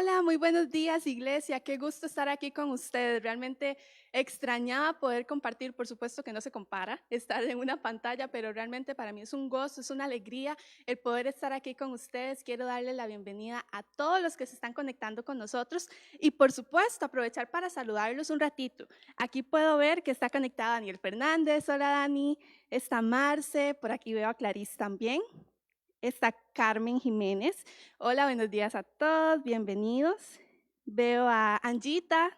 Hola, muy buenos días, iglesia. Qué gusto estar aquí con ustedes. Realmente extrañaba poder compartir, por supuesto que no se compara estar en una pantalla, pero realmente para mí es un gozo, es una alegría el poder estar aquí con ustedes. Quiero darle la bienvenida a todos los que se están conectando con nosotros y, por supuesto, aprovechar para saludarlos un ratito. Aquí puedo ver que está conectada Daniel Fernández. Hola, Dani. Está Marce. Por aquí veo a Clarice también. Está Carmen Jiménez. Hola, buenos días a todos, bienvenidos. Veo a Angita.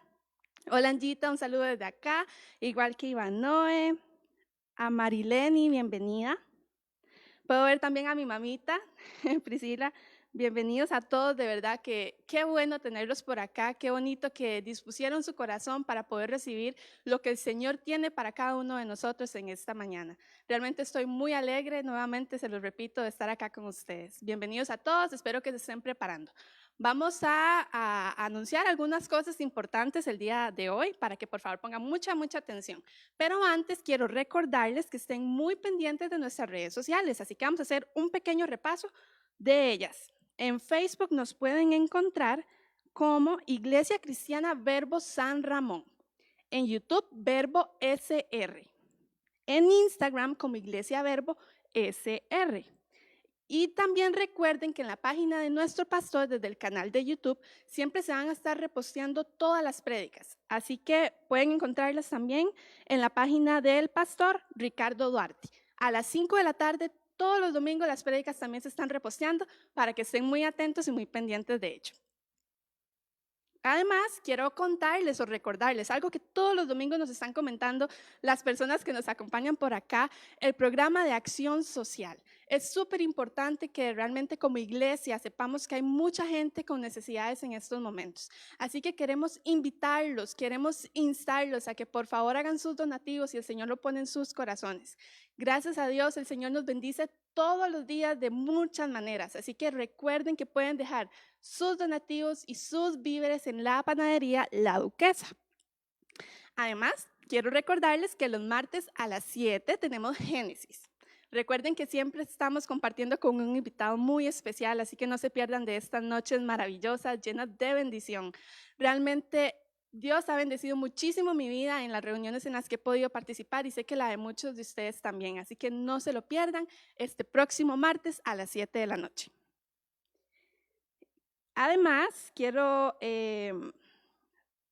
Hola, Angita, un saludo desde acá, igual que Iván Noé. A Marileni, bienvenida. Puedo ver también a mi mamita, Priscila. Bienvenidos a todos, de verdad que qué bueno tenerlos por acá, qué bonito que dispusieron su corazón para poder recibir lo que el Señor tiene para cada uno de nosotros en esta mañana. Realmente estoy muy alegre, nuevamente se los repito, de estar acá con ustedes. Bienvenidos a todos, espero que se estén preparando. Vamos a anunciar algunas cosas importantes el día de hoy para que por favor pongan mucha atención. Pero antes quiero recordarles que estén muy pendientes de nuestras redes sociales, así que vamos a hacer un pequeño repaso de ellas. En Facebook nos pueden encontrar como Iglesia Cristiana Verbo San Ramón. En YouTube, Verbo SR. En Instagram como Iglesia Verbo SR. Y también recuerden que en la página de nuestro pastor, desde el canal de YouTube, siempre se van a estar reposteando todas las prédicas. Así que pueden encontrarlas también en la página del pastor Ricardo Duarte. A las 5 de la tarde, todos los domingos, las prédicas también se están reposteando para que estén muy atentos y muy pendientes de ello. Además, quiero contarles o recordarles algo que todos los domingos nos están comentando las personas que nos acompañan por acá, el programa de acción social. Es súper importante que realmente como iglesia sepamos que hay mucha gente con necesidades en estos momentos. Así que queremos invitarlos, queremos instarlos a que por favor hagan sus donativos y el Señor lo pone en sus corazones. Gracias a Dios, el Señor nos bendice todos los días de muchas maneras. Así que recuerden que pueden dejar sus donativos y sus víveres en la panadería La Duquesa. Además, quiero recordarles que los martes a las 7 tenemos Génesis. Recuerden que siempre estamos compartiendo con un invitado muy especial, así que no se pierdan de estas noches maravillosas, llenas de bendición. Realmente Dios ha bendecido muchísimo mi vida en las reuniones en las que he podido participar y sé que la de muchos de ustedes también, así que no se lo pierdan este próximo martes a las 7 de la noche. Además, quiero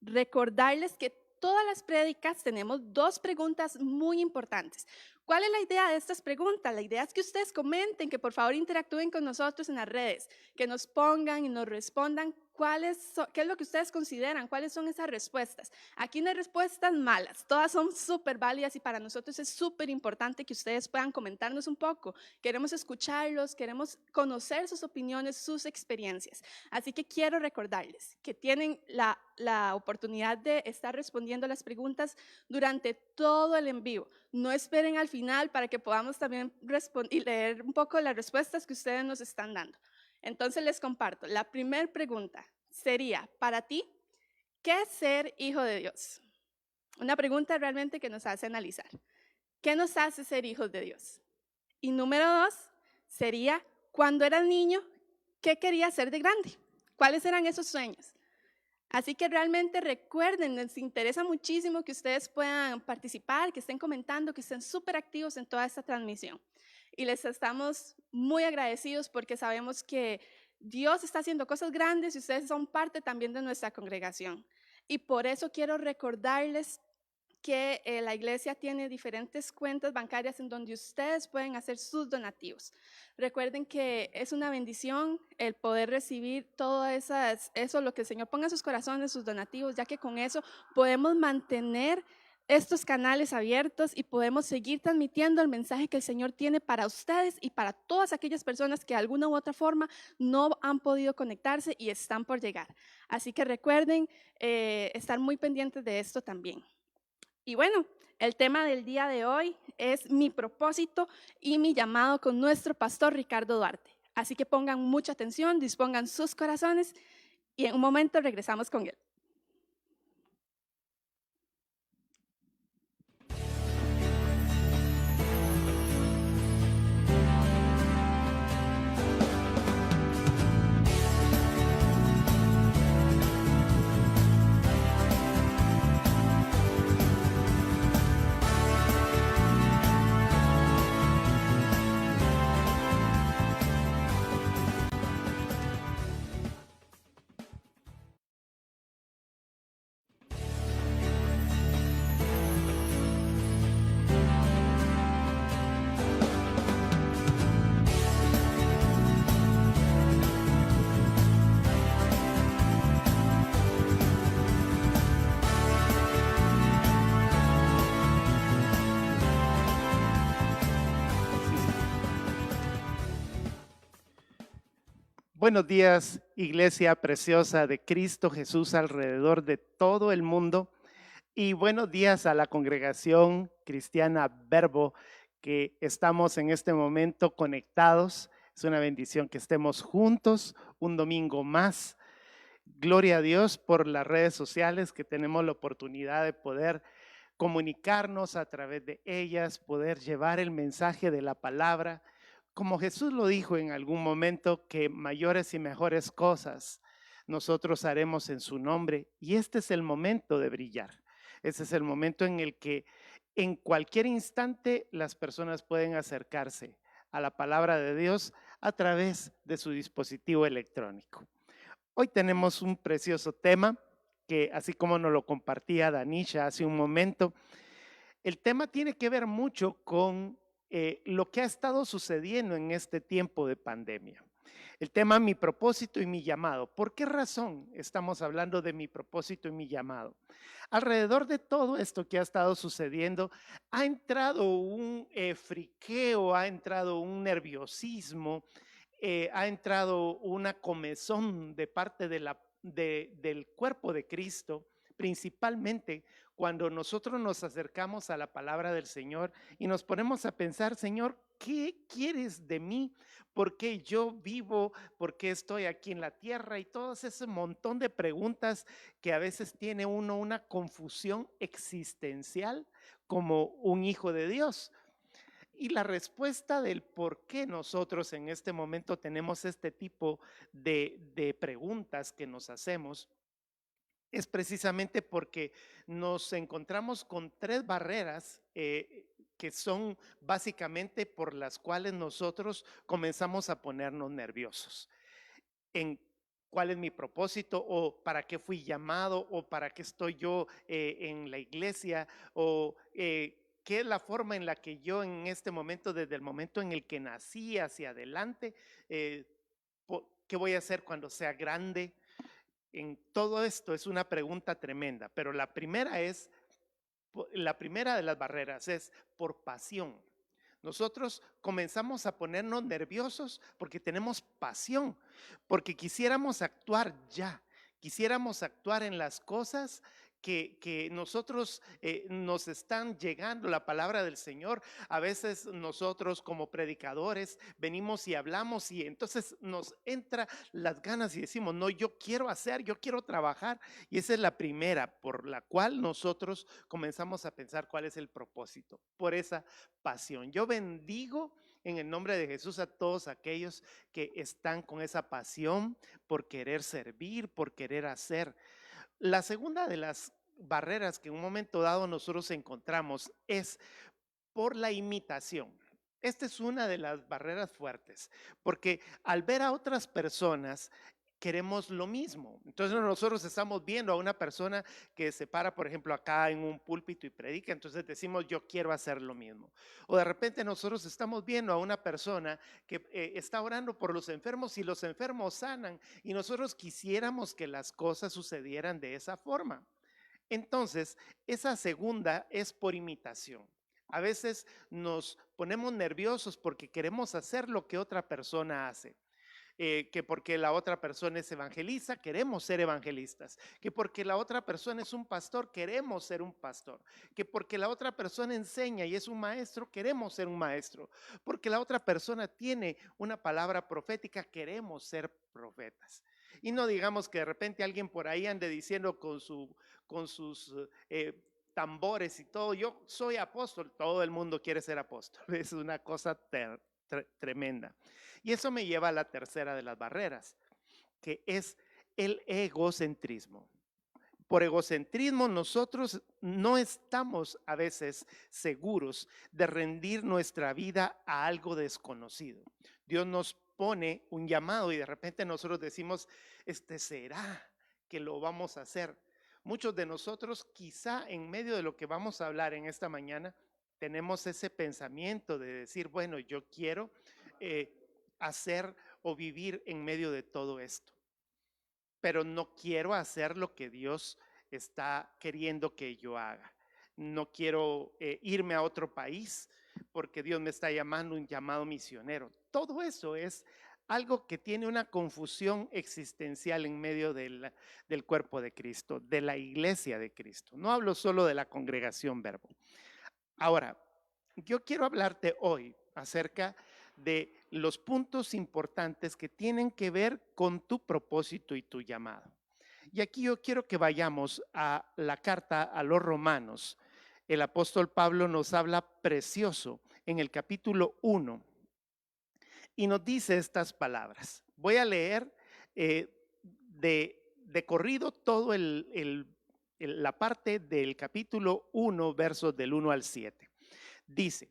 recordarles que todas las prédicas tenemos dos preguntas muy importantes. ¿Cuál es la idea de estas preguntas? La idea es que ustedes comenten, que por favor interactúen con nosotros en las redes, que nos pongan y nos respondan qué es lo que ustedes consideran, cuáles son esas respuestas. Aquí no hay respuestas malas, todas son súper válidas y para nosotros es súper importante que ustedes puedan comentarnos un poco. Queremos escucharlos, queremos conocer sus opiniones, sus experiencias. Así que quiero recordarles que tienen la oportunidad de estar respondiendo las preguntas durante todo el en vivo. No esperen al final para que podamos también y leer un poco las respuestas que ustedes nos están dando. Entonces les comparto. La primera pregunta sería, para ti, ¿qué es ser hijo de Dios? Una pregunta realmente que nos hace analizar. ¿Qué nos hace ser hijos de Dios? Y número 2 sería, cuando eras niño, ¿qué querías ser de grande? ¿Cuáles eran esos sueños? Así que realmente recuerden, les interesa muchísimo que ustedes puedan participar, que estén comentando, que estén súper activos en toda esta transmisión. Y les estamos muy agradecidos porque sabemos que Dios está haciendo cosas grandes y ustedes son parte también de nuestra congregación. Y por eso quiero recordarles que la iglesia tiene diferentes cuentas bancarias en donde ustedes pueden hacer sus donativos. Recuerden que es una bendición el poder recibir todo eso, lo que el Señor ponga en sus corazones, sus donativos, ya que con eso podemos mantener estos canales abiertos y podemos seguir transmitiendo el mensaje que el Señor tiene para ustedes y para todas aquellas personas que de alguna u otra forma no han podido conectarse y están por llegar. Así que recuerden estar muy pendientes de esto también. Y bueno, el tema del día de hoy es mi propósito y mi llamado con nuestro pastor Ricardo Duarte. Así que pongan mucha atención, dispongan sus corazones y en un momento regresamos con él. Buenos días, iglesia preciosa de Cristo Jesús alrededor de todo el mundo. Y buenos días a la congregación cristiana Verbo, que estamos en este momento conectados. Es una bendición que estemos juntos un domingo más. Gloria a Dios por las redes sociales, que tenemos la oportunidad de poder comunicarnos a través de ellas, poder llevar el mensaje de la palabra. Como Jesús lo dijo en algún momento, que mayores y mejores cosas nosotros haremos en su nombre. Y este es el momento de brillar. Este es el momento en el que en cualquier instante las personas pueden acercarse a la palabra de Dios a través de su dispositivo electrónico. Hoy tenemos un precioso tema que, así como nos lo compartía Danisha hace un momento, el tema tiene que ver mucho con lo que ha estado sucediendo en este tiempo de pandemia. El tema mi propósito y mi llamado. ¿Por qué razón estamos hablando de mi propósito y mi llamado? Alrededor de todo esto que ha estado sucediendo, ha entrado un friqueo, ha entrado un nerviosismo, ha entrado una comezón de parte del cuerpo de Cristo, principalmente cuando nosotros nos acercamos a la palabra del Señor y nos ponemos a pensar, Señor, ¿qué quieres de mí? ¿Por qué yo vivo? ¿Por qué estoy aquí en la tierra? Y todo ese montón de preguntas que a veces tiene uno una confusión existencial como un hijo de Dios. Y la respuesta del por qué nosotros en este momento tenemos este tipo de preguntas que nos hacemos es precisamente porque nos encontramos con tres barreras que son básicamente por las cuales nosotros comenzamos a ponernos nerviosos. En cuál es mi propósito, o para qué fui llamado, o para qué estoy yo en la iglesia, o qué es la forma en la que yo en este momento, desde el momento en el que nací hacia adelante, eh, qué voy a hacer cuando sea grande. En todo esto es una pregunta tremenda, pero la primera de las barreras es por pasión. Nosotros comenzamos a ponernos nerviosos porque tenemos pasión, porque quisiéramos actuar ya, quisiéramos actuar en las cosas que nosotros nos están llegando la palabra del Señor. A veces nosotros como predicadores venimos y hablamos y entonces nos entra las ganas y decimos, no, yo quiero hacer, yo quiero trabajar. Y esa es la primera por la cual nosotros comenzamos a pensar cuál es el propósito, por esa pasión. Yo bendigo en el nombre de Jesús a todos aquellos que están con esa pasión por querer servir, por querer hacer. La segunda de las barreras que en un momento dado nosotros encontramos es por la imitación. Esta es una de las barreras fuertes, porque al ver a otras personas queremos lo mismo. Entonces nosotros estamos viendo a una persona que se para, por ejemplo, acá en un púlpito y predica, entonces decimos, yo quiero hacer lo mismo. O de repente nosotros estamos viendo a una persona que está orando por los enfermos y los enfermos sanan, y nosotros quisiéramos que las cosas sucedieran de esa forma. Entonces, esa segunda es por imitación. A veces nos ponemos nerviosos porque queremos hacer lo que otra persona hace. Que porque la otra persona es evangelista, queremos ser evangelistas, que porque la otra persona es un pastor, queremos ser un pastor, que porque la otra persona enseña y es un maestro, queremos ser un maestro, porque la otra persona tiene una palabra profética, queremos ser profetas. Y no digamos que de repente alguien por ahí ande diciendo con sus tambores y todo, yo soy apóstol, todo el mundo quiere ser apóstol, es una cosa tremenda. Y eso me lleva a la tercera de las barreras, que es el egocentrismo. Por egocentrismo nosotros no estamos a veces seguros de rendir nuestra vida a algo desconocido. Dios nos pone un llamado y de repente nosotros decimos, será que lo vamos a hacer. Muchos de nosotros quizá en medio de lo que vamos a hablar en esta mañana tenemos ese pensamiento de decir, bueno, yo quiero eh, hacer o vivir en medio de todo esto, pero no quiero hacer lo que Dios está queriendo que yo haga. No quiero irme a otro país porque Dios me está llamando un llamado misionero. Todo eso es algo que tiene una confusión existencial en medio del cuerpo de Cristo, de la iglesia de Cristo. No hablo solo de la congregación Verbo. Ahora, yo quiero hablarte hoy acerca de los puntos importantes que tienen que ver con tu propósito y tu llamado. Y aquí yo quiero que vayamos a la carta a los Romanos. El apóstol Pablo nos habla precioso en el capítulo 1 y nos dice estas palabras. Voy a leer de corrido todo la parte del capítulo 1, versos del 1 al 7. Dice,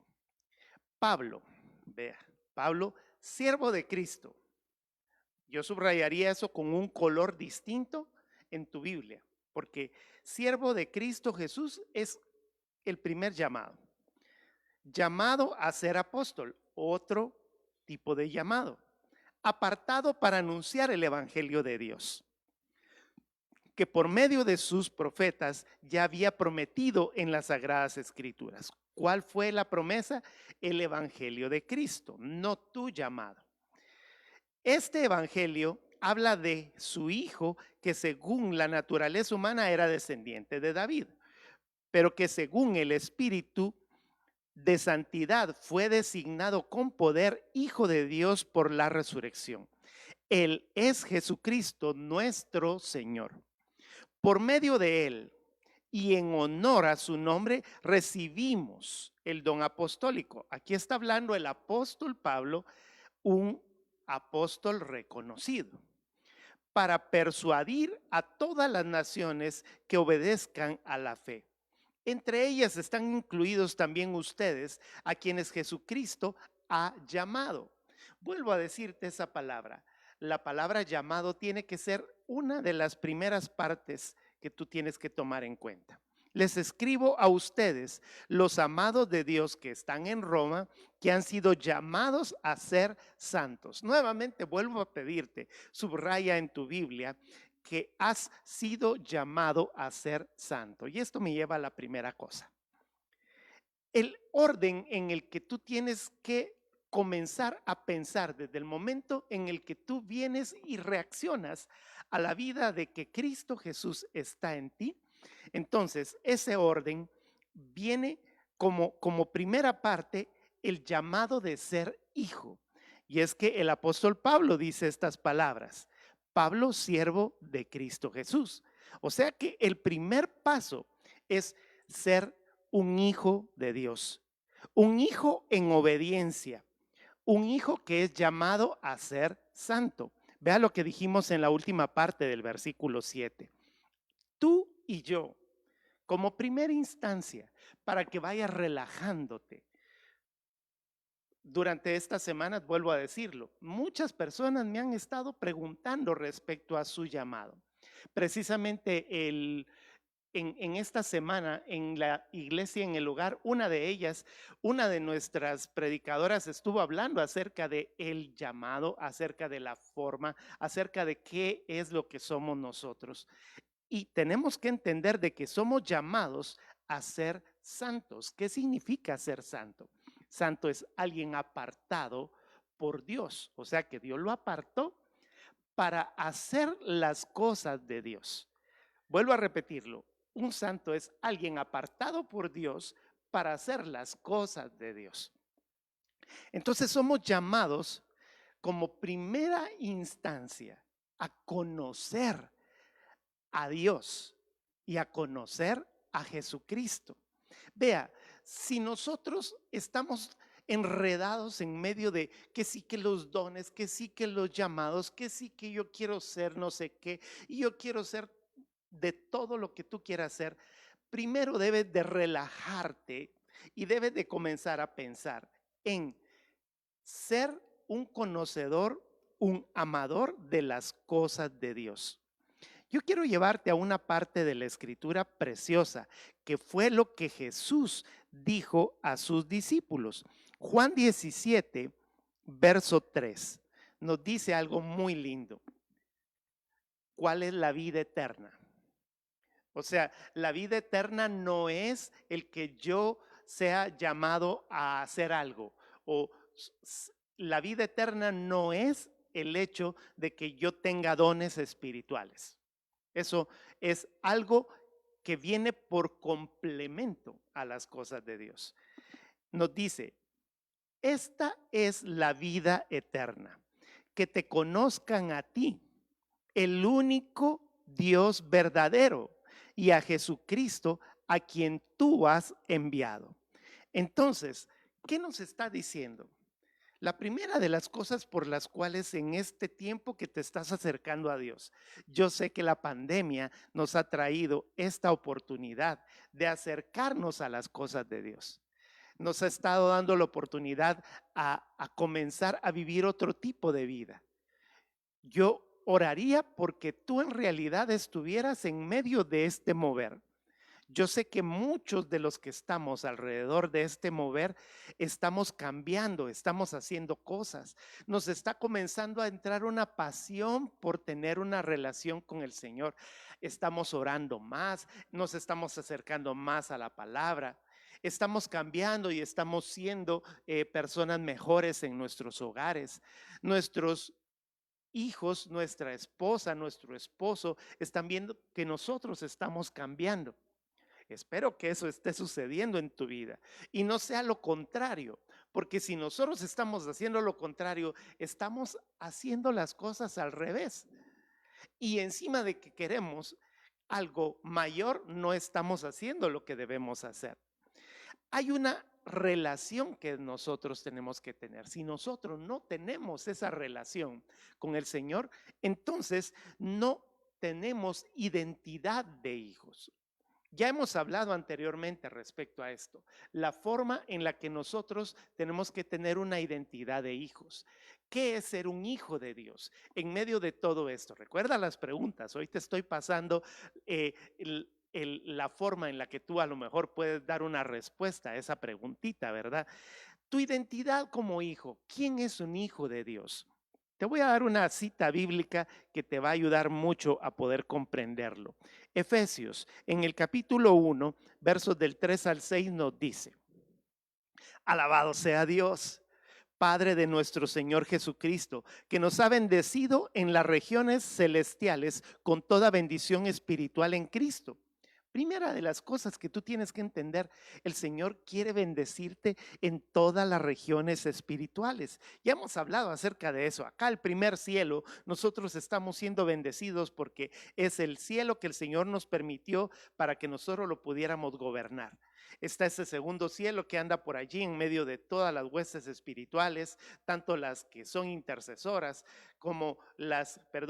Pablo, vea, Pablo, siervo de Cristo. Yo subrayaría eso con un color distinto en tu Biblia, porque siervo de Cristo Jesús es el primer llamado. Llamado a ser apóstol, otro tipo de llamado. Apartado para anunciar el evangelio de Dios, que por medio de sus profetas ya había prometido en las sagradas escrituras. ¿Cuál fue la promesa? El evangelio de Cristo, no tu llamado. Este evangelio habla de su hijo que según la naturaleza humana era descendiente de David, pero que según el Espíritu de santidad fue designado con poder hijo de Dios por la resurrección. Él es Jesucristo nuestro Señor. Por medio de él y en honor a su nombre recibimos el don apostólico. Aquí está hablando el apóstol Pablo, un apóstol reconocido, para persuadir a todas las naciones que obedezcan a la fe. Entre ellas están incluidos también ustedes, a quienes Jesucristo ha llamado. Vuelvo a decirte esa palabra. La palabra llamado tiene que ser una de las primeras partes que tú tienes que tomar en cuenta. Les escribo a ustedes, los amados de Dios que están en Roma, que han sido llamados a ser santos. Nuevamente vuelvo a pedirte, subraya en tu Biblia que has sido llamado a ser santo. Y esto me lleva a la primera cosa. El orden en el que tú tienes que comenzar a pensar desde el momento en el que tú vienes y reaccionas a la vida de que Cristo Jesús está en ti. Entonces, ese orden viene como primera parte el llamado de ser hijo. Y es que el apóstol Pablo dice estas palabras. Pablo, siervo de Cristo Jesús. O sea que el primer paso es ser un hijo de Dios, un hijo en obediencia, un hijo que es llamado a ser santo. Vea lo que dijimos en la última parte del versículo 7. Tú y yo, como primera instancia, para que vayas relajándote. Durante estas semanas, vuelvo a decirlo, muchas personas me han estado preguntando respecto a su llamado. Precisamente en esta semana, en la iglesia, en el hogar, una de ellas, una de nuestras predicadoras estuvo hablando acerca de el llamado, acerca de la forma, acerca de qué es lo que somos nosotros. Y tenemos que entender de que somos llamados a ser santos. ¿Qué significa ser santo? Santo es alguien apartado por Dios, o sea que Dios lo apartó para hacer las cosas de Dios. Vuelvo a repetirlo, un santo es alguien apartado por Dios para hacer las cosas de Dios. Entonces somos llamados como primera instancia a conocer a Dios y a conocer a Jesucristo. Vea, si nosotros estamos enredados en medio de que sí que los dones, que sí que los llamados, que sí que yo quiero ser no sé qué, y yo quiero ser de todo lo que tú quieras ser, primero debes de relajarte y debes de comenzar a pensar en ser un conocedor, un amador de las cosas de Dios. Yo quiero llevarte a una parte de la escritura preciosa, que fue lo que Jesús dijo a sus discípulos. Juan 17, verso 3, nos dice algo muy lindo. ¿Cuál es la vida eterna? O sea, la vida eterna no es el que yo sea llamado a hacer algo, o la vida eterna no es el hecho de que yo tenga dones espirituales. Eso es algo que viene por complemento a las cosas de Dios. Nos dice, esta es la vida eterna, que te conozcan a ti, el único Dios verdadero, y a Jesucristo, a quien tú has enviado. Entonces, ¿qué nos está diciendo? La primera de las cosas por las cuales en este tiempo que te estás acercando a Dios, yo sé que la pandemia nos ha traído esta oportunidad de acercarnos a las cosas de Dios. Nos ha estado dando la oportunidad a comenzar a vivir otro tipo de vida. Yo oraría porque tú en realidad estuvieras en medio de este mover. Yo sé que muchos de los que estamos alrededor de este mover estamos cambiando, estamos haciendo cosas. Nos está comenzando a entrar una pasión por tener una relación con el Señor. Estamos orando más, nos estamos acercando más a la palabra. Estamos cambiando y estamos siendo personas mejores en nuestros hogares. Nuestros hijos, nuestra esposa, nuestro esposo están viendo que nosotros estamos cambiando. Espero que eso esté sucediendo en tu vida y no sea lo contrario, porque si nosotros estamos haciendo lo contrario, estamos haciendo las cosas al revés. Y encima de que queremos algo mayor, no estamos haciendo lo que debemos hacer. Hay una relación que nosotros tenemos que tener. Si nosotros no tenemos esa relación con el Señor, entonces no tenemos identidad de hijos. Ya hemos hablado anteriormente respecto a esto, la forma en la que nosotros tenemos que tener una identidad de hijos. ¿Qué es ser un hijo de Dios en medio de todo esto? Recuerda las preguntas, hoy te estoy pasando la forma en la que tú a lo mejor puedes dar una respuesta a esa preguntita, ¿verdad? Tu identidad como hijo, ¿quién es un hijo de Dios? Te voy a dar una cita bíblica que te va a ayudar mucho a poder comprenderlo. Efesios, en el capítulo 1, versos del 3 al 6 nos dice, alabado sea Dios, Padre de nuestro Señor Jesucristo, que nos ha bendecido en las regiones celestiales con toda bendición espiritual en Cristo. Primera de las cosas que tú tienes que entender, el Señor quiere bendecirte en todas las regiones espirituales. Ya hemos hablado acerca de eso. Acá el primer cielo, nosotros estamos siendo bendecidos porque es el cielo que el Señor nos permitió para que nosotros lo pudiéramos gobernar. Está ese segundo cielo que anda por allí en medio de todas las huestes espirituales, tanto las que son intercesoras como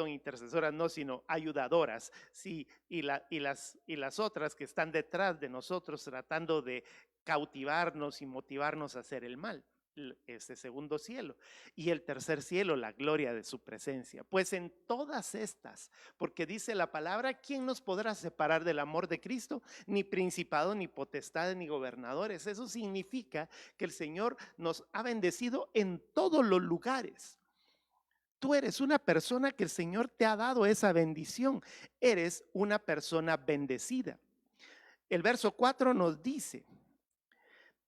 intercesoras no, sino ayudadoras, sí, y las otras que están detrás de nosotros tratando de cautivarnos y motivarnos a hacer el mal. Ese segundo cielo, y el tercer cielo, la gloria de su presencia. Pues en todas estas, porque dice la palabra, ¿quién nos podrá separar del amor de Cristo? Ni principado, ni potestades, ni gobernadores. Eso significa que el Señor nos ha bendecido en todos los lugares. Tú eres una persona que el Señor te ha dado esa bendición. Eres una persona bendecida. El verso 4 nos dice,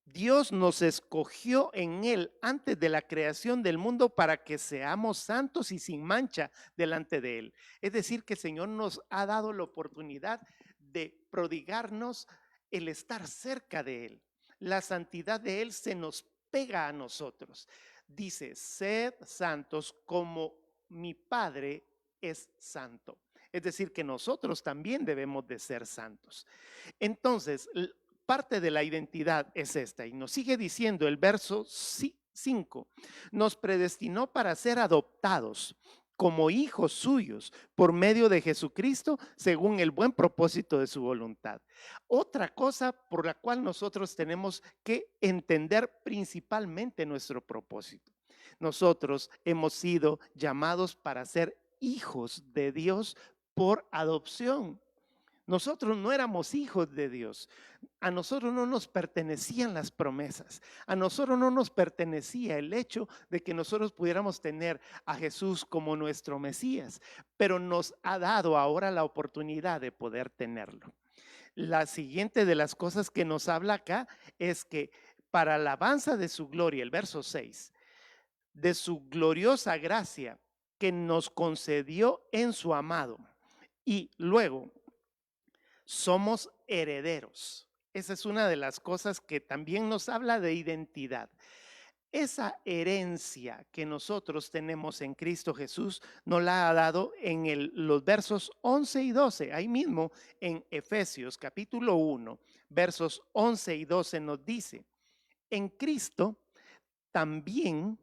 Dios nos escogió en Él antes de la creación del mundo para que seamos santos y sin mancha delante de Él. Es decir, que el Señor nos ha dado la oportunidad de prodigarnos el estar cerca de Él. La santidad de Él se nos pega a nosotros. Dice, sed santos como mi Padre es santo. Es decir, que nosotros también debemos de ser santos. Entonces, parte de la identidad es esta, y nos sigue diciendo el verso 5, nos predestinó para ser adoptados como hijos suyos por medio de Jesucristo, según el buen propósito de su voluntad. Otra cosa por la cual nosotros tenemos que entender principalmente nuestro propósito. Nosotros hemos sido llamados para ser hijos de Dios por adopción. Nosotros no éramos hijos de Dios. A nosotros no nos pertenecían las promesas. A nosotros no nos pertenecía el hecho de que nosotros pudiéramos tener a Jesús como nuestro Mesías, pero nos ha dado ahora la oportunidad de poder tenerlo. La siguiente de las cosas que nos habla acá es que para alabanza de su gloria, el verso 6, de su gloriosa gracia, que nos concedió en su amado. Y luego, somos herederos. Esa es una de las cosas que también nos habla de identidad. Esa herencia que nosotros tenemos en Cristo Jesús nos la ha dado en los versos 11 y 12. Ahí mismo en Efesios capítulo 1, versos 11 y 12 nos dice, en Cristo también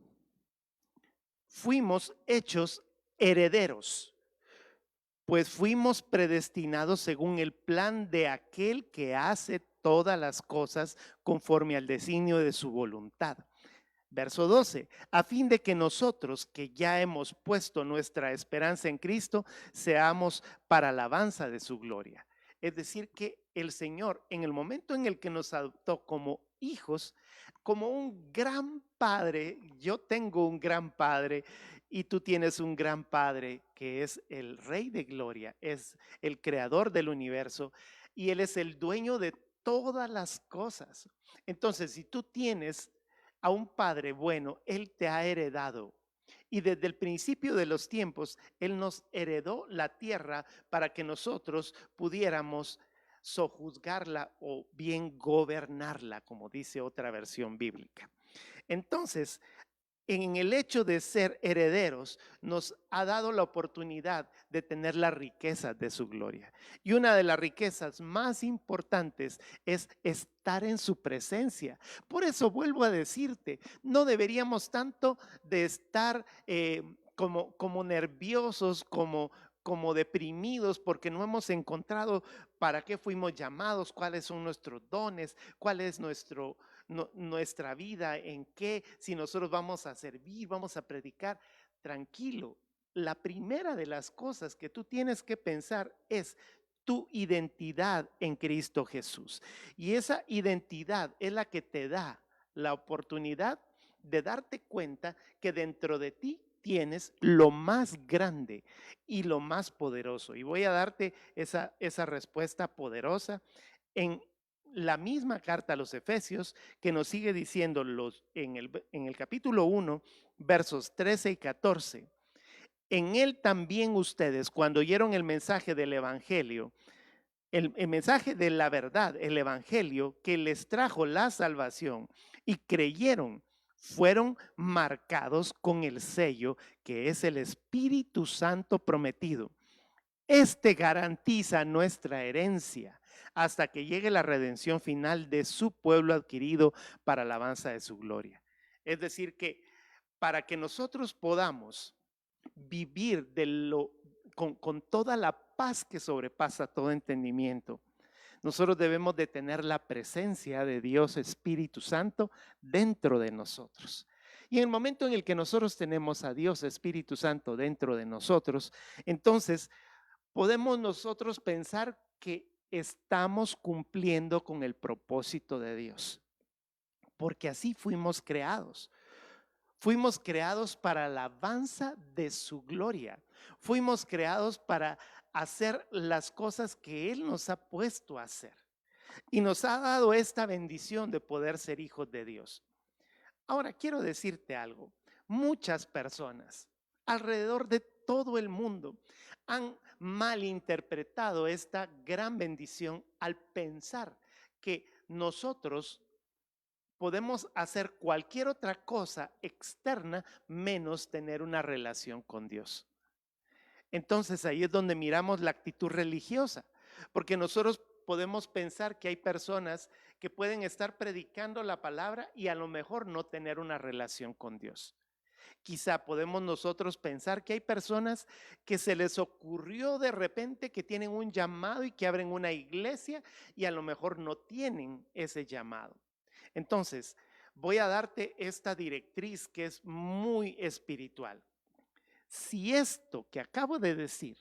fuimos hechos herederos, pues fuimos predestinados según el plan de aquel que hace todas las cosas conforme al designio de su voluntad. Verso 12, a fin de que nosotros que ya hemos puesto nuestra esperanza en Cristo, seamos para alabanza de su gloria. Es decir, que el Señor, en el momento en el que nos adoptó como hijos, como un gran padre, yo tengo un gran padre y tú tienes un gran padre que es el Rey de Gloria, es el creador del universo y Él es el dueño de todas las cosas. Entonces, si tú tienes a un padre bueno, Él te ha heredado. Y desde el principio de los tiempos, Él nos heredó la tierra para que nosotros pudiéramos sojuzgarla o bien gobernarla, como dice otra versión bíblica. Entonces, en el hecho de ser herederos, nos ha dado la oportunidad de tener las riquezas de su gloria. Y una de las riquezas más importantes es estar en su presencia. Por eso vuelvo a decirte, no deberíamos tanto de estar como nerviosos, como deprimidos, porque no hemos encontrado para qué fuimos llamados, cuáles son nuestros dones, cuál es nuestra vida, en qué, si nosotros vamos a servir, vamos a predicar. Tranquilo, la primera de las cosas que tú tienes que pensar es tu identidad en Cristo Jesús. Y esa identidad es la que te da la oportunidad de darte cuenta que dentro de ti tienes lo más grande y lo más poderoso. Y voy a darte esa respuesta poderosa en la misma carta a los Efesios, que nos sigue diciendo en el capítulo 1, versos 13 y 14. En él también ustedes, cuando oyeron el mensaje del Evangelio, el mensaje de la verdad, el Evangelio que les trajo la salvación y creyeron, fueron marcados con el sello que es el Espíritu Santo prometido. Este garantiza nuestra herencia hasta que llegue la redención final de su pueblo adquirido para alabanza de su gloria. Es decir, que para que nosotros podamos vivir con toda la paz que sobrepasa todo entendimiento, nosotros debemos de tener la presencia de Dios Espíritu Santo dentro de nosotros. Y en el momento en el que nosotros tenemos a Dios Espíritu Santo dentro de nosotros, entonces podemos nosotros pensar que estamos cumpliendo con el propósito de Dios, porque así fuimos creados. Fuimos creados para la alabanza de su gloria. Fuimos creados para hacer las cosas que Él nos ha puesto a hacer. Y nos ha dado esta bendición de poder ser hijos de Dios. Ahora quiero decirte algo. Muchas personas alrededor de todo el mundo han malinterpretado esta gran bendición al pensar que nosotros podemos hacer cualquier otra cosa externa menos tener una relación con Dios. Entonces ahí es donde miramos la actitud religiosa, porque nosotros podemos pensar que hay personas que pueden estar predicando la palabra y a lo mejor no tener una relación con Dios. Quizá podemos nosotros pensar que hay personas que se les ocurrió de repente que tienen un llamado y que abren una iglesia y a lo mejor no tienen ese llamado. Entonces, voy a darte esta directriz que es muy espiritual. Si esto que acabo de decir,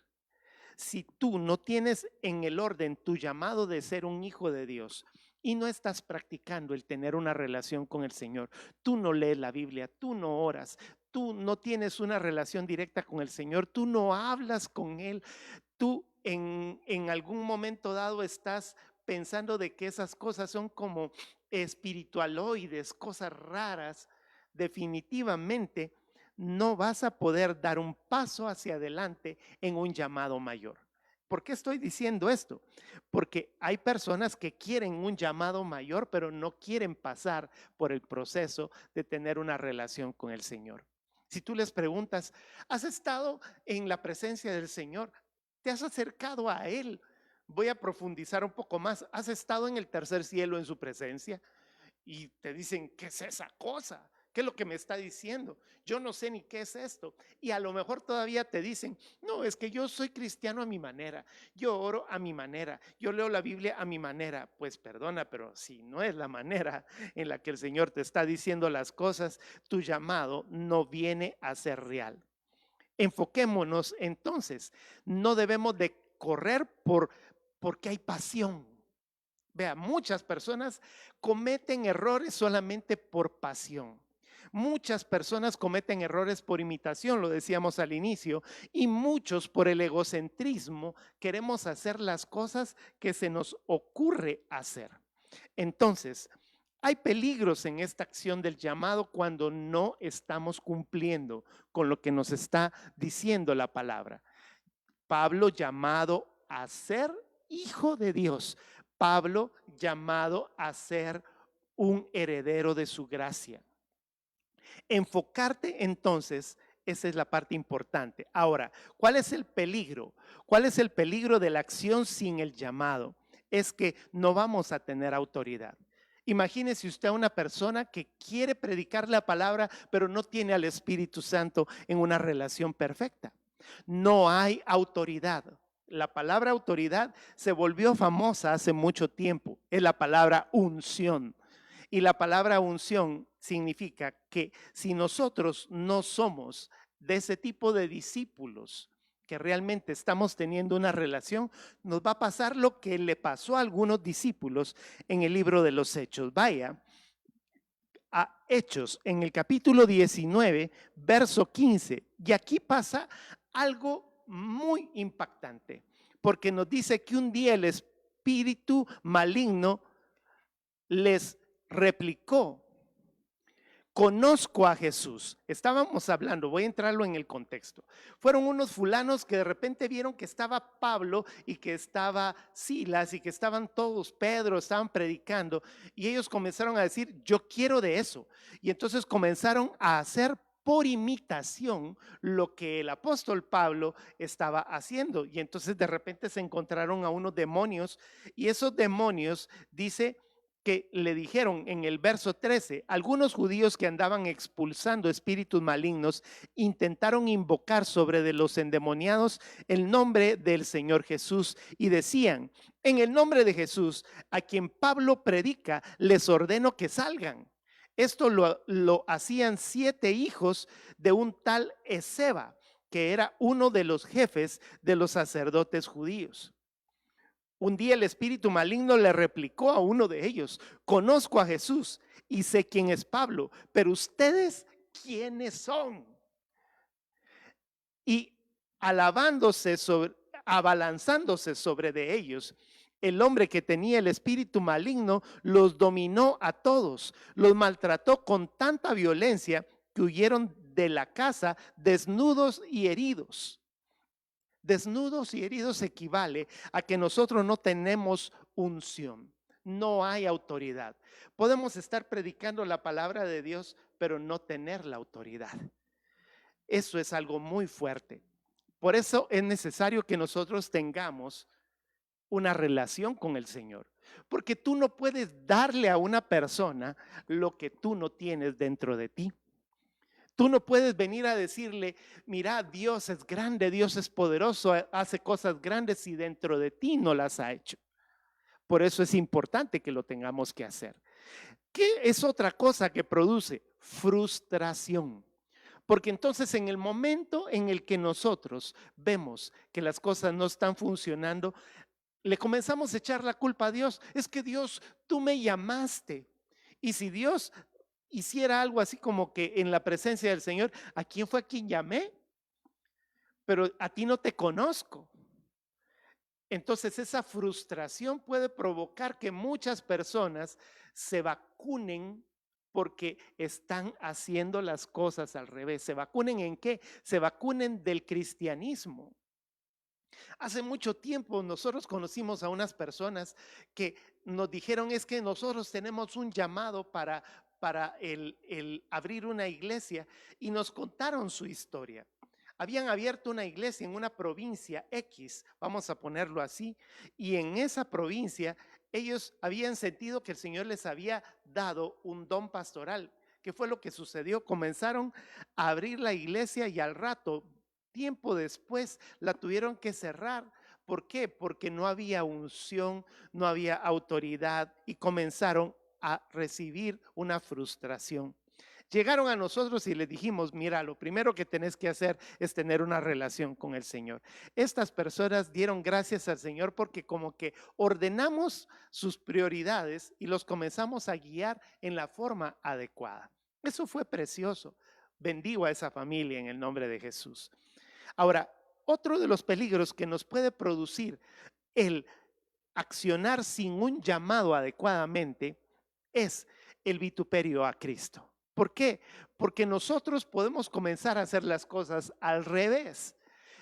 si tú no tienes en el orden tu llamado de ser un hijo de Dios y no estás practicando el tener una relación con el Señor, tú no lees la Biblia, tú no oras, tú no tienes una relación directa con el Señor, tú no hablas con Él, tú en algún momento dado estás pensando de que esas cosas son como espiritualoides, cosas raras, definitivamente no vas a poder dar un paso hacia adelante en un llamado mayor. ¿Por qué estoy diciendo esto? Porque hay personas que quieren un llamado mayor, pero no quieren pasar por el proceso de tener una relación con el Señor. Si tú les preguntas, ¿has estado en la presencia del Señor? ¿Te has acercado a Él? Voy a profundizar un poco más. ¿Has estado en el tercer cielo en su presencia? Y te dicen, ¿qué es esa cosa? ¿Qué es lo que me está diciendo? Yo no sé ni qué es esto. Y a lo mejor todavía te dicen, no, es que yo soy cristiano a mi manera, yo oro a mi manera, yo leo la Biblia a mi manera. Pues perdona, pero si no es la manera en la que el Señor te está diciendo las cosas, tu llamado no viene a ser real. Enfoquémonos entonces, no debemos de correr porque hay pasión. Vea, muchas personas cometen errores solamente por pasión. Muchas personas cometen errores por imitación, lo decíamos al inicio, y muchos por el egocentrismo queremos hacer las cosas que se nos ocurre hacer. Entonces, hay peligros en esta acción del llamado cuando no estamos cumpliendo con lo que nos está diciendo la palabra. Pablo llamado a ser hijo de Dios. Pablo llamado a ser un heredero de su gracia. Enfocarte entonces, esa es la parte importante. Ahora, ¿cuál es el peligro? ¿Cuál es el peligro de la acción sin el llamado? Es que no vamos a tener autoridad. Imagínese usted a una persona que quiere predicar la palabra, pero no tiene al Espíritu Santo en una relación perfecta. No hay autoridad. La palabra autoridad se volvió famosa hace mucho tiempo. Es la palabra unción. Y la palabra unción significa que si nosotros no somos de ese tipo de discípulos que realmente estamos teniendo una relación, nos va a pasar lo que le pasó a algunos discípulos en el libro de los Hechos. Vaya a Hechos en el capítulo 19, verso 15. Y aquí pasa algo muy impactante, porque nos dice que un día el espíritu maligno les replicó, conozco a Jesús. Estábamos hablando, voy a entrarlo en el contexto. Fueron unos fulanos que de repente vieron que estaba Pablo y que estaba Silas y que estaban todos, Pedro, estaban predicando, y ellos comenzaron a decir, yo quiero de eso. Y entonces comenzaron a hacer por imitación lo que el apóstol Pablo estaba haciendo. Y entonces de repente se encontraron a unos demonios, y esos demonios, dice, que le dijeron en el verso 13, algunos judíos que andaban expulsando espíritus malignos intentaron invocar sobre de los endemoniados el nombre del Señor Jesús y decían, en el nombre de Jesús, a quien Pablo predica, les ordeno que salgan. Esto lo hacían 7 hijos de un tal Esceva, que era uno de los jefes de los sacerdotes judíos. Un día el espíritu maligno le replicó a uno de ellos, conozco a Jesús y sé quién es Pablo, pero ustedes, ¿quiénes son? Y abalanzándose sobre de ellos, el hombre que tenía el espíritu maligno los dominó a todos, los maltrató con tanta violencia que huyeron de la casa desnudos y heridos. Desnudos y heridos equivale a que nosotros no tenemos unción, no hay autoridad. Podemos estar predicando la palabra de Dios, pero no tener la autoridad. Eso es algo muy fuerte. Por eso es necesario que nosotros tengamos una relación con el Señor, porque tú no puedes darle a una persona lo que tú no tienes dentro de ti. Tú no puedes venir a decirle, mira, Dios es grande, Dios es poderoso, hace cosas grandes y dentro de ti no las ha hecho. Por eso es importante que lo tengamos que hacer. ¿Qué es otra cosa que produce? Frustración. Porque entonces en el momento en el que nosotros vemos que las cosas no están funcionando, le comenzamos a echar la culpa a Dios. Es que Dios, tú me llamaste. Y si Dios hiciera algo así como que en la presencia del Señor, ¿a quién fue a quien llamé? Pero a ti no te conozco. Entonces esa frustración puede provocar que muchas personas se vacunen porque están haciendo las cosas al revés. ¿Se vacunen en qué? Se vacunen del cristianismo. Hace mucho tiempo nosotros conocimos a unas personas que nos dijeron es que nosotros tenemos un llamado para el abrir una iglesia y nos contaron su historia. Habían abierto una iglesia en una provincia X, vamos a ponerlo así, y en esa provincia ellos habían sentido que el Señor les había dado un don pastoral. ¿Qué fue lo que sucedió? Comenzaron a abrir la iglesia y al rato, tiempo después, la tuvieron que cerrar. ¿Por qué? Porque no había unción, no había autoridad y comenzaron a recibir una frustración. Llegaron a nosotros y les dijimos, mira, lo primero que tenés que hacer es tener una relación con el Señor. Estas personas dieron gracias al Señor porque como que ordenamos sus prioridades y los comenzamos a guiar en la forma adecuada. Eso fue precioso. Bendigo a esa familia en el nombre de Jesús. Ahora, otro de los peligros que nos puede producir el accionar sin un llamado adecuadamente es el vituperio a Cristo. ¿Por qué? Porque nosotros podemos comenzar a hacer las cosas al revés.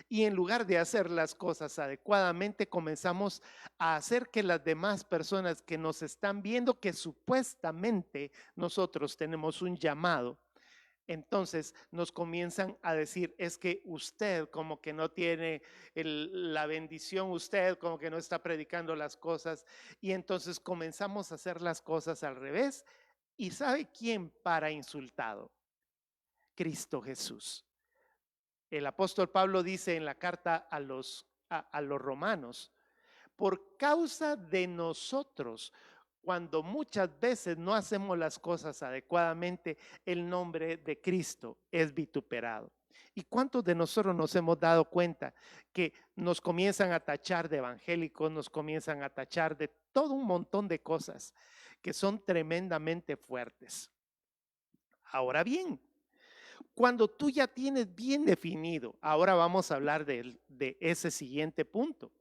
Y en lugar de hacer las cosas adecuadamente, comenzamos a hacer que las demás personas que nos están viendo que supuestamente nosotros tenemos un llamado, entonces nos comienzan a decir, es que usted como que no tiene la bendición, usted como que no está predicando las cosas, y entonces comenzamos a hacer las cosas al revés. ¿Y sabe quién para insultado? Cristo Jesús. El apóstol Pablo dice en la carta a los romanos, por causa de nosotros, cuando muchas veces no hacemos las cosas adecuadamente, el nombre de Cristo es vituperado. ¿Y cuántos de nosotros nos hemos dado cuenta que nos comienzan a tachar de evangélicos, nos comienzan a tachar de todo un montón de cosas que son tremendamente fuertes? Ahora bien, cuando tú ya tienes bien definido, ahora vamos a hablar de ese siguiente punto.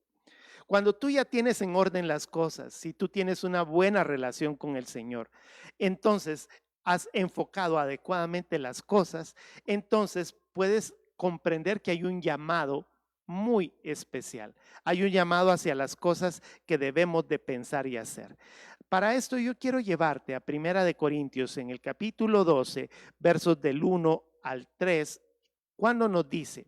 Cuando tú ya tienes en orden las cosas, si tú tienes una buena relación con el Señor, entonces has enfocado adecuadamente las cosas, entonces puedes comprender que hay un llamado muy especial. Hay un llamado hacia las cosas que debemos de pensar y hacer. Para esto yo quiero llevarte a Primera de Corintios en el capítulo 12, versos del 1 al 3, cuando nos dice: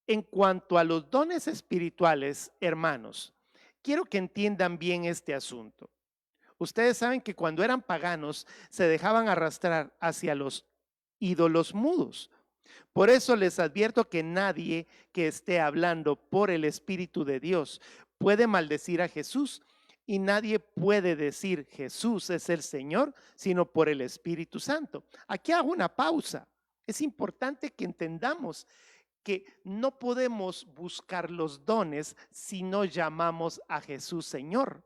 en cuanto a los dones espirituales, hermanos, quiero que entiendan bien este asunto. Ustedes saben que cuando eran paganos se dejaban arrastrar hacia los ídolos mudos. Por eso les advierto que nadie que esté hablando por el Espíritu de Dios puede maldecir a Jesús, y nadie puede decir Jesús es el Señor sino por el Espíritu Santo. Aquí hago una pausa. Es importante que entendamos que no podemos buscar los dones si no llamamos a Jesús Señor.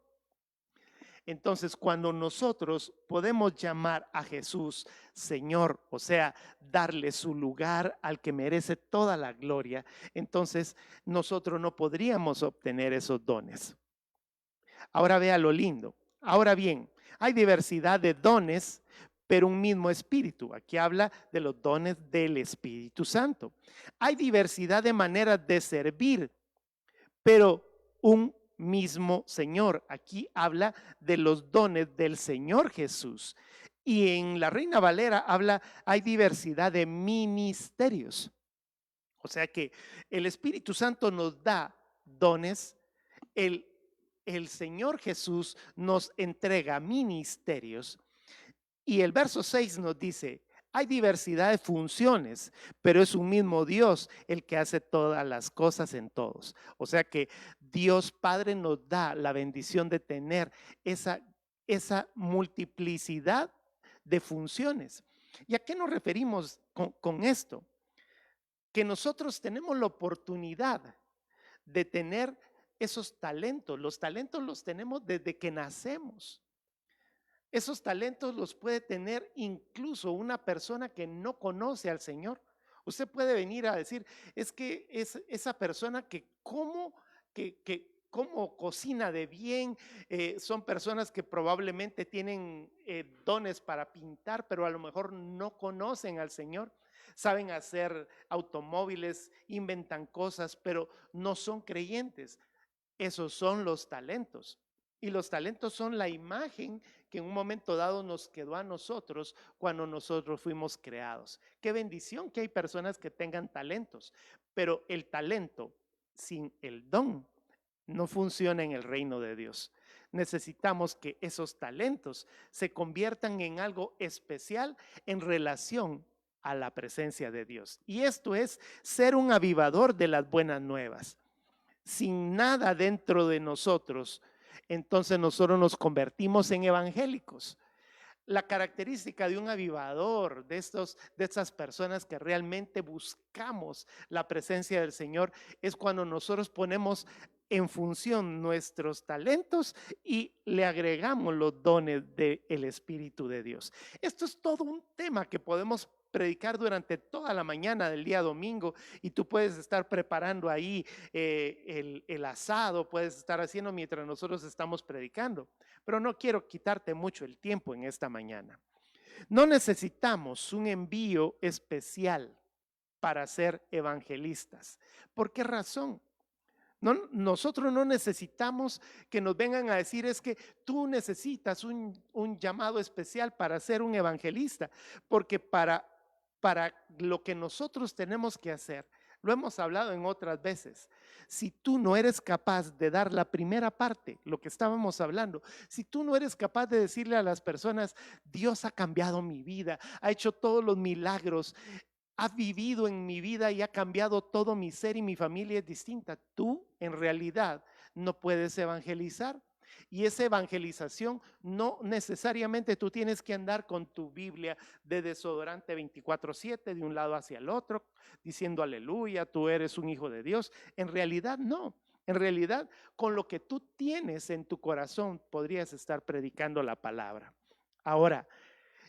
Entonces, cuando nosotros podemos llamar a Jesús Señor, o sea, darle su lugar al que merece toda la gloria, entonces nosotros no podríamos obtener esos dones. Ahora vea lo lindo. Ahora bien, hay diversidad de dones, pero un mismo espíritu. Aquí habla de los dones del Espíritu Santo. Hay diversidad de maneras de servir, pero un mismo Señor. Aquí habla de los dones del Señor Jesús. Y en la Reina Valera habla, hay diversidad de ministerios. O sea que el Espíritu Santo nos da dones, el, el Señor Jesús nos entrega ministerios. Y el verso 6 nos dice, hay diversidad de funciones, pero es un mismo Dios el que hace todas las cosas en todos. O sea que Dios Padre nos da la bendición de tener esa multiplicidad de funciones. ¿Y a qué nos referimos con esto? Que nosotros tenemos la oportunidad de tener esos talentos. Los talentos los tenemos desde que nacemos. Esos talentos los puede tener incluso una persona que no conoce al Señor. Usted puede venir a decir, es que es esa persona que cómo, que cómo cocina de bien, son personas que probablemente tienen dones para pintar, pero a lo mejor no conocen al Señor. Saben hacer automóviles, inventan cosas, pero no son creyentes. Esos son los talentos. Y los talentos son la imagen que en un momento dado nos quedó a nosotros cuando nosotros fuimos creados. Qué bendición que hay personas que tengan talentos, pero el talento sin el don no funciona en el reino de Dios. Necesitamos que esos talentos se conviertan en algo especial en relación a la presencia de Dios. Y esto es ser un avivador de las buenas nuevas. Sin nada dentro de nosotros, entonces nosotros nos convertimos en evangélicos. La característica de un avivador, de estas personas que realmente buscamos la presencia del Señor, es cuando nosotros ponemos en función nuestros talentos y le agregamos los dones del Espíritu de Dios. Esto es todo un tema que podemos predicar durante toda la mañana del día domingo, y tú puedes estar preparando ahí el asado, puedes estar haciendo mientras nosotros estamos predicando, pero no quiero quitarte mucho el tiempo en esta mañana. No necesitamos un envío especial para ser evangelistas. ¿Por qué razón? No, nosotros no necesitamos que nos vengan a decir es que tú necesitas un llamado especial para ser un evangelista, porque para lo que nosotros tenemos que hacer, lo hemos hablado en otras veces, si tú no eres capaz de dar la primera parte, lo que estábamos hablando, si tú no eres capaz de decirle a las personas, Dios ha cambiado mi vida, ha hecho todos los milagros, ha vivido en mi vida y ha cambiado todo mi ser y mi familia es distinta. Tú en realidad no puedes evangelizar. Y esa evangelización no necesariamente tú tienes que andar con tu Biblia de desodorante 24/7 de un lado hacia el otro, diciendo aleluya, tú eres un hijo de Dios. En realidad no. En realidad, con lo que tú tienes en tu corazón podrías estar predicando la palabra. Ahora,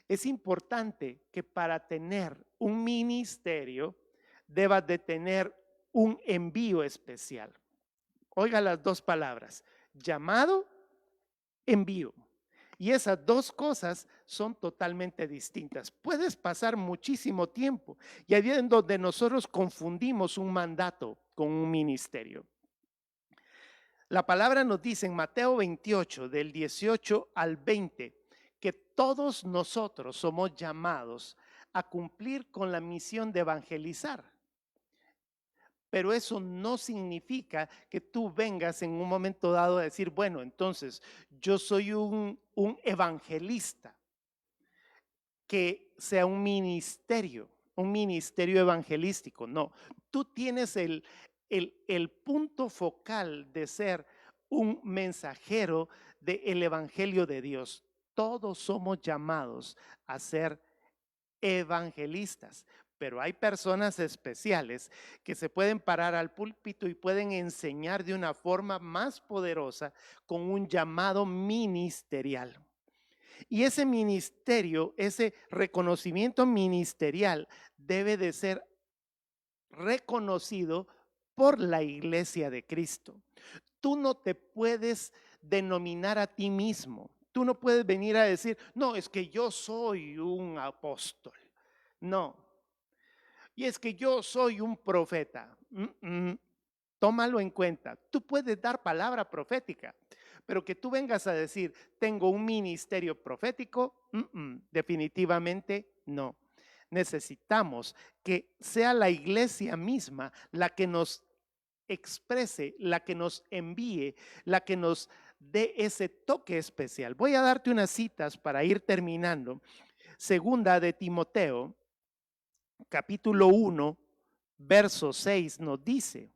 es importante que para tener un ministerio debas de tener un envío especial. Oiga las dos palabras, llamado, envío. Y esas dos cosas son totalmente distintas. Puedes pasar muchísimo tiempo y ahí es donde nosotros confundimos un mandato con un ministerio. La palabra nos dice en Mateo 28, del 18 al 20, que todos nosotros somos llamados a cumplir con la misión de evangelizar. Pero eso no significa que tú vengas en un momento dado a decir, bueno, entonces yo soy un evangelista, que sea un ministerio evangelístico. No, tú tienes el punto focal de ser un mensajero del evangelio de Dios. Todos somos llamados a ser evangelistas, pero hay personas especiales que se pueden parar al púlpito y pueden enseñar de una forma más poderosa con un llamado ministerial. Y ese ministerio, ese reconocimiento ministerial debe de ser reconocido por la iglesia de Cristo. Tú no te puedes denominar a ti mismo. Tú no puedes venir a decir, no, es que yo soy un apóstol. No. Y es que yo soy un profeta. Tómalo en cuenta. Tú puedes dar palabra profética, pero que tú vengas a decir, tengo un ministerio profético, definitivamente no. Necesitamos que sea la iglesia misma la que nos exprese, la que nos envíe, la que nos dé ese toque especial. Voy a darte unas citas para ir terminando. Segunda de Timoteo, capítulo 1, verso 6 nos dice: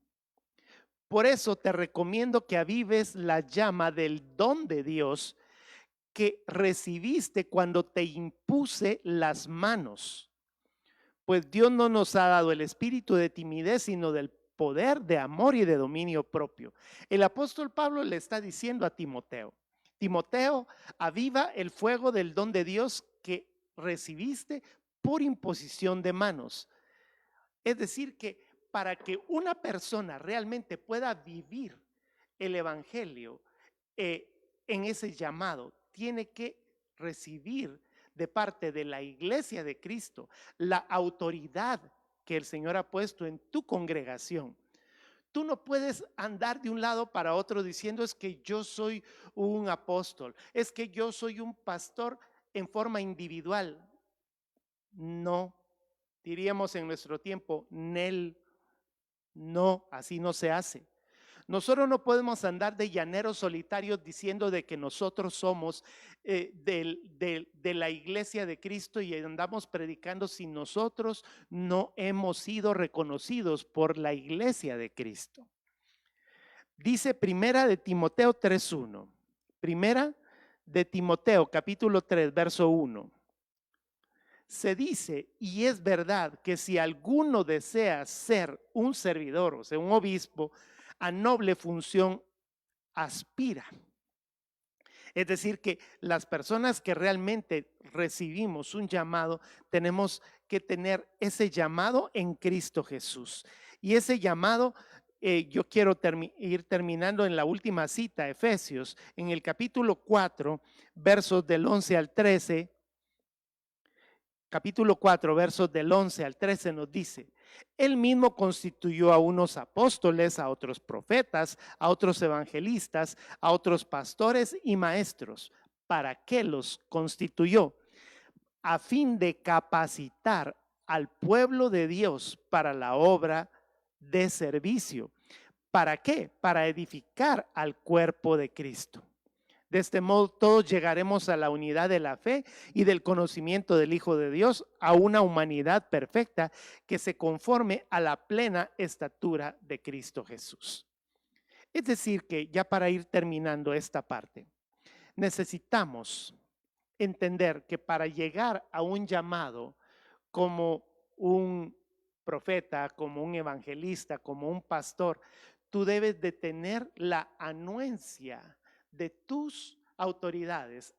por eso te recomiendo que avives la llama del don de Dios que recibiste cuando te impuse las manos. Pues Dios no nos ha dado el espíritu de timidez, sino del poder, de amor y de dominio propio. El apóstol Pablo le está diciendo a Timoteo, Timoteo, aviva el fuego del don de Dios que recibiste por imposición de manos. Es decir, que para que una persona realmente pueda vivir el evangelio en ese llamado tiene que recibir de parte de la iglesia de Cristo la autoridad que el Señor ha puesto en tu congregación. Tú no puedes andar de un lado para otro diciendo es que yo soy un apóstol, es que yo soy un pastor en forma individual. No, diríamos en nuestro tiempo, Nel, no, así no se hace. Nosotros no podemos andar de llaneros solitarios diciendo de que nosotros somos de la iglesia de Cristo y andamos predicando si nosotros no hemos sido reconocidos por la iglesia de Cristo. Dice Primera de Timoteo 3:1. Primera de Timoteo capítulo 3 verso 1. Se dice, y es verdad, que si alguno desea ser un servidor, o sea, un obispo, a noble función aspira. Es decir, que las personas que realmente recibimos un llamado, tenemos que tener ese llamado en Cristo Jesús. Y ese llamado, yo quiero ir terminando en la última cita, Efesios, en el capítulo 4, versos del 11 al 13. Capítulo 4, versos del 11 al 13 nos dice, él mismo constituyó a unos apóstoles, a otros profetas, a otros evangelistas, a otros pastores y maestros. ¿Para qué los constituyó? A fin de capacitar al pueblo de Dios para la obra de servicio. ¿Para qué? Para edificar al cuerpo de Cristo. De este modo todos llegaremos a la unidad de la fe y del conocimiento del Hijo de Dios, a una humanidad perfecta que se conforme a la plena estatura de Cristo Jesús. Es decir que ya para ir terminando esta parte, necesitamos entender que para llegar a un llamado como un profeta, como un evangelista, como un pastor, tú debes de tener la anuencia de tus autoridades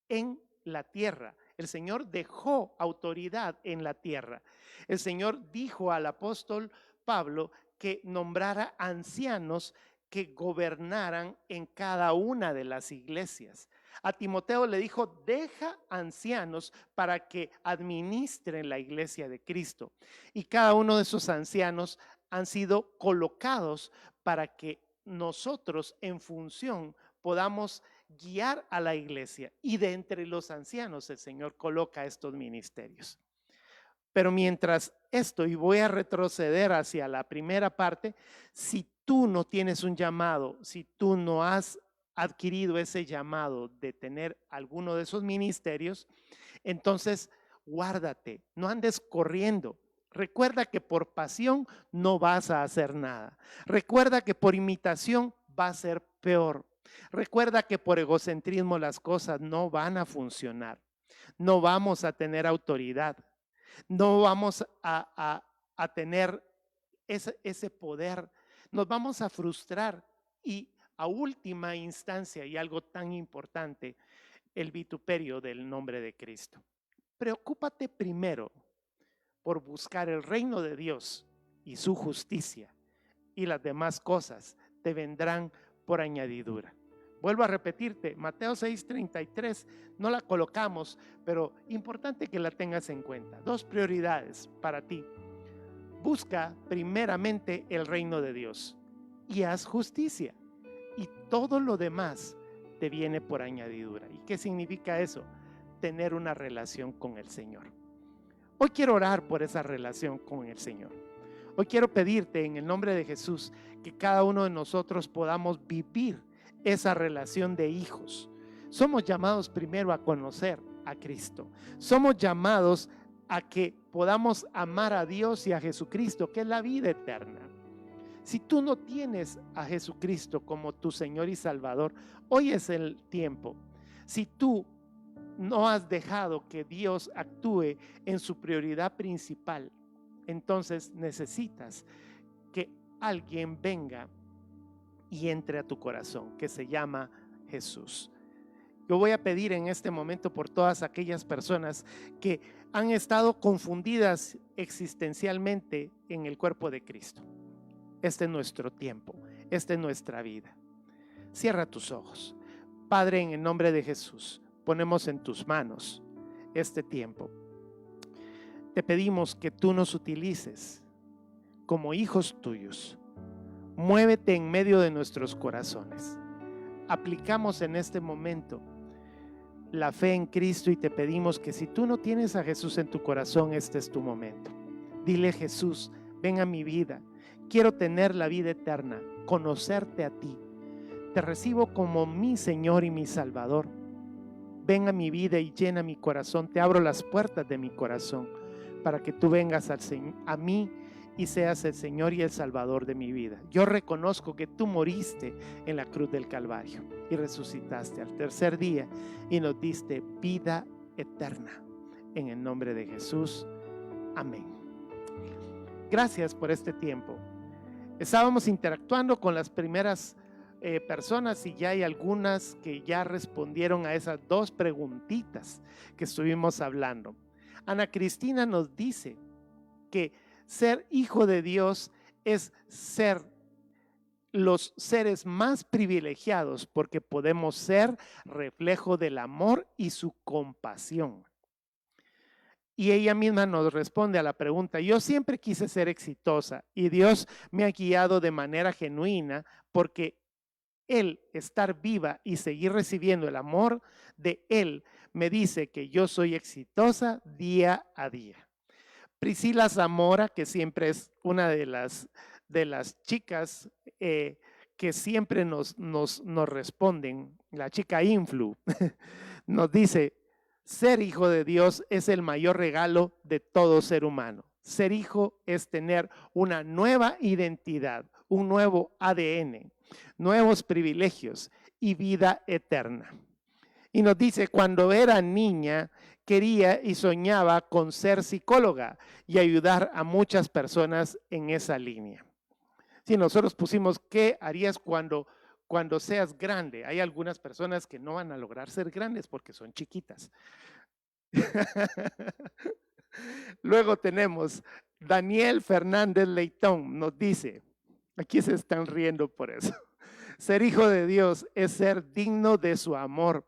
en la tierra. El Señor dejó autoridad en la tierra. El Señor dijo al apóstol Pablo que nombrara ancianos que gobernaran en cada una de las iglesias. A Timoteo le dijo, deja ancianos para que administren la iglesia de Cristo. Y cada uno de esos ancianos han sido colocados para que nosotros en función podamos guiar a la iglesia. Y de entre los ancianos el Señor coloca estos ministerios. Pero mientras esto, y voy a retroceder hacia la primera parte, si tú no tienes un llamado, si tú no has adquirido ese llamado de tener alguno de esos ministerios, entonces guárdate, no andes corriendo. Recuerda que por pasión no vas a hacer nada. Recuerda que por imitación va a ser peor. Recuerda que por egocentrismo las cosas no van a funcionar. No vamos a tener autoridad. No vamos a tener ese poder. Nos vamos a frustrar y a última instancia, y algo tan importante, el vituperio del nombre de Cristo. Preocúpate primero por buscar el reino de Dios y su justicia, y las demás cosas te vendrán por añadidura. Vuelvo a repetirte, Mateo 6:33, no la colocamos, pero importante que la tengas en cuenta. 2 prioridades para ti. Busca primeramente el reino de Dios y haz justicia, y todo lo demás te viene por añadidura. ¿Y qué significa eso? Tener una relación con el Señor. Hoy quiero orar por esa relación con el Señor. Hoy quiero pedirte en el nombre de Jesús que cada uno de nosotros podamos vivir esa relación de hijos. Somos llamados primero a conocer a Cristo. Somos llamados a que podamos amar a Dios y a Jesucristo, que es la vida eterna. Si tú no tienes a Jesucristo como tu Señor y Salvador, hoy es el tiempo. Si tú no has dejado que Dios actúe en su prioridad principal, entonces necesitas que alguien venga y entre a tu corazón, que se llama Jesús. Yo voy a pedir en este momento por todas aquellas personas que han estado confundidas existencialmente en el cuerpo de Cristo. Este es nuestro tiempo, esta es nuestra vida. Cierra tus ojos. Padre, en el nombre de Jesús, ponemos en tus manos este tiempo. Te pedimos que tú nos utilices como hijos tuyos. Muévete en medio de nuestros corazones. Aplicamos en este momento la fe en Cristo y te pedimos que si tú no tienes a Jesús en tu corazón, este es tu momento. Dile: Jesús, ven a mi vida. Quiero tener la vida eterna, conocerte a ti. Te recibo como mi Señor y mi Salvador. Ven a mi vida y llena mi corazón. Te abro las puertas de mi corazón para que tú vengas a mí y seas el Señor y el Salvador de mi vida. Yo reconozco que tú moriste en la cruz del Calvario y resucitaste al tercer día y nos diste vida eterna. En el nombre de Jesús. Amén. Gracias por este tiempo. Estábamos interactuando con las primeras personas y ya hay algunas que ya respondieron a esas dos preguntitas que estuvimos hablando. Ana Cristina nos dice que ser hijo de Dios es ser los seres más privilegiados porque podemos ser reflejo del amor y su compasión. Y ella misma nos responde a la pregunta: yo siempre quise ser exitosa y Dios me ha guiado de manera genuina porque Él, estar viva y seguir recibiendo el amor de Él, me dice que yo soy exitosa día a día. Priscila Zamora, que siempre es una de las chicas que siempre nos responden, la chica influ, nos dice: ser hijo de Dios es el mayor regalo de todo ser humano. Ser hijo es tener una nueva identidad, un nuevo ADN, nuevos privilegios y vida eterna. Y nos dice: cuando era niña quería y soñaba con ser psicóloga y ayudar a muchas personas en esa línea. Si nosotros pusimos: ¿qué harías cuando seas grande? Hay algunas personas que no van a lograr ser grandes porque son chiquitas. Luego tenemos Daniel Fernández Leitón, nos dice, aquí se están riendo por eso: ser hijo de Dios es ser digno de su amor,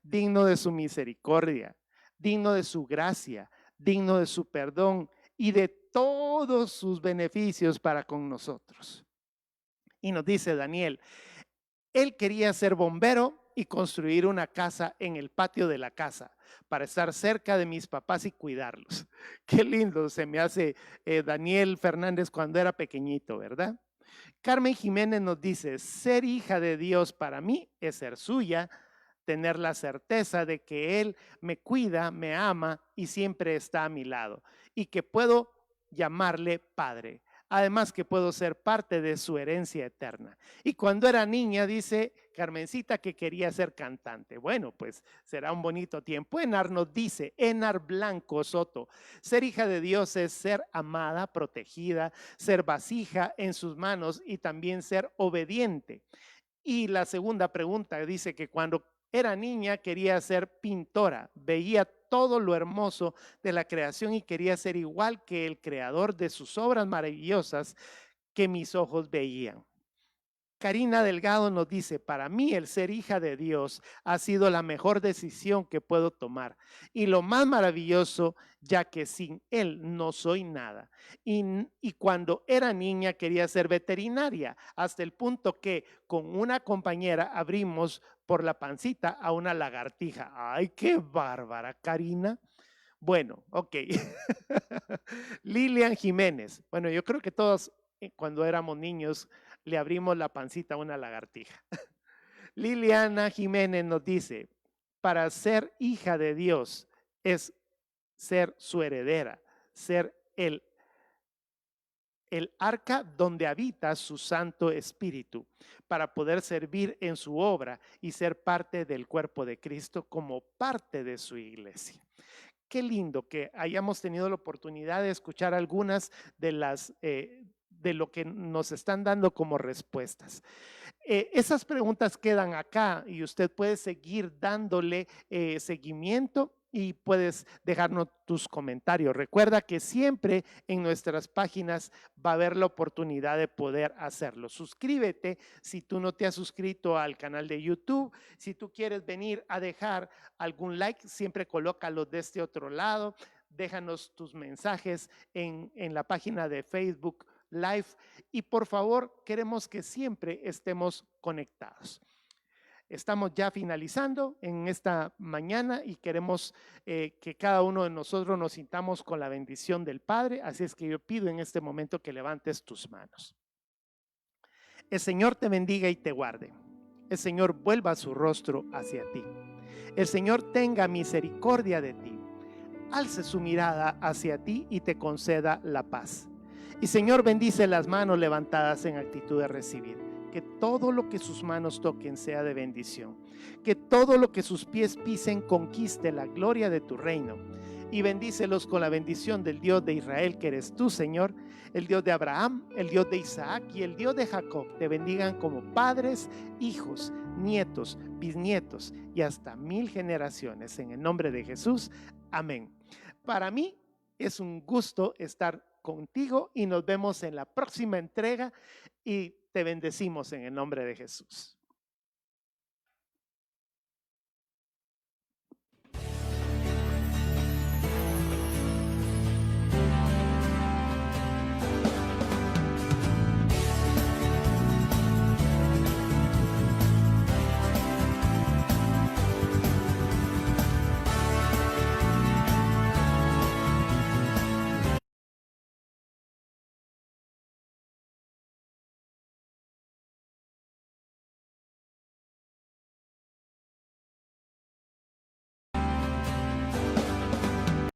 digno de su misericordia, digno de su gracia, digno de su perdón y de todos sus beneficios para con nosotros. Y nos dice Daniel: él quería ser bombero y construir una casa en el patio de la casa para estar cerca de mis papás y cuidarlos. Qué lindo se me hace Daniel Fernández cuando era pequeñito, ¿verdad? Carmen Jiménez nos dice: ser hija de Dios para mí es ser suya, tener la certeza de que Él me cuida, me ama y siempre está a mi lado y que puedo llamarle Padre. Además que puedo ser parte de su herencia eterna. Y cuando era niña, dice Carmencita, que quería ser cantante. Bueno, pues será un bonito tiempo. Enar nos dice, Enar Blanco Soto: ser hija de Dios es ser amada, protegida, ser vasija en sus manos y también ser obediente. Y la segunda pregunta dice que cuando era niña quería ser pintora, veía todo lo hermoso de la creación y quería ser igual que el creador de sus obras maravillosas que mis ojos veían. Karina Delgado nos dice: para mí el ser hija de Dios ha sido la mejor decisión que puedo tomar y lo más maravilloso, ya que sin Él no soy nada. Y cuando era niña quería ser veterinaria, hasta el punto que con una compañera abrimos por la pancita a una lagartija. ¡Ay, qué bárbara, Karina! Bueno, ok. Lilian Jiménez. Bueno, yo creo que todos cuando éramos niños le abrimos la pancita a una lagartija. Liliana Jiménez nos dice: para ser hija de Dios es ser su heredera, ser el arca donde habita su Santo Espíritu, para poder servir en su obra y ser parte del cuerpo de Cristo como parte de su iglesia. Qué lindo que hayamos tenido la oportunidad de escuchar algunas de lo que nos están dando como respuestas. Esas preguntas quedan acá y usted puede seguir dándole seguimiento y puedes dejarnos tus comentarios. Recuerda que siempre en nuestras páginas va a haber la oportunidad de poder hacerlo. Suscríbete si tú no te has suscrito al canal de YouTube. Si tú quieres venir a dejar algún like, siempre colócalo de este otro lado. Déjanos tus mensajes en la página de Facebook Live y por favor queremos que siempre estemos conectados. Estamos ya finalizando en esta mañana y queremos que cada uno de nosotros nos sintamos con la bendición del Padre. Así es que yo pido en este momento que levantes tus manos. El Señor te bendiga y te guarde. El Señor vuelva su rostro hacia ti. El Señor tenga misericordia de ti. Alce su mirada hacia ti y te conceda la paz. Y Señor, bendice las manos levantadas en actitud de recibir. Que todo lo que sus manos toquen sea de bendición. Que todo lo que sus pies pisen conquiste la gloria de tu reino. Y bendícelos con la bendición del Dios de Israel, que eres tú, Señor, el Dios de Abraham, el Dios de Isaac y el Dios de Jacob. Te bendigan como padres, hijos, nietos, bisnietos y hasta 1000 generaciones. En el nombre de Jesús, amén. Para mí es un gusto estar contigo y nos vemos en la próxima entrega y te bendecimos en el nombre de Jesús.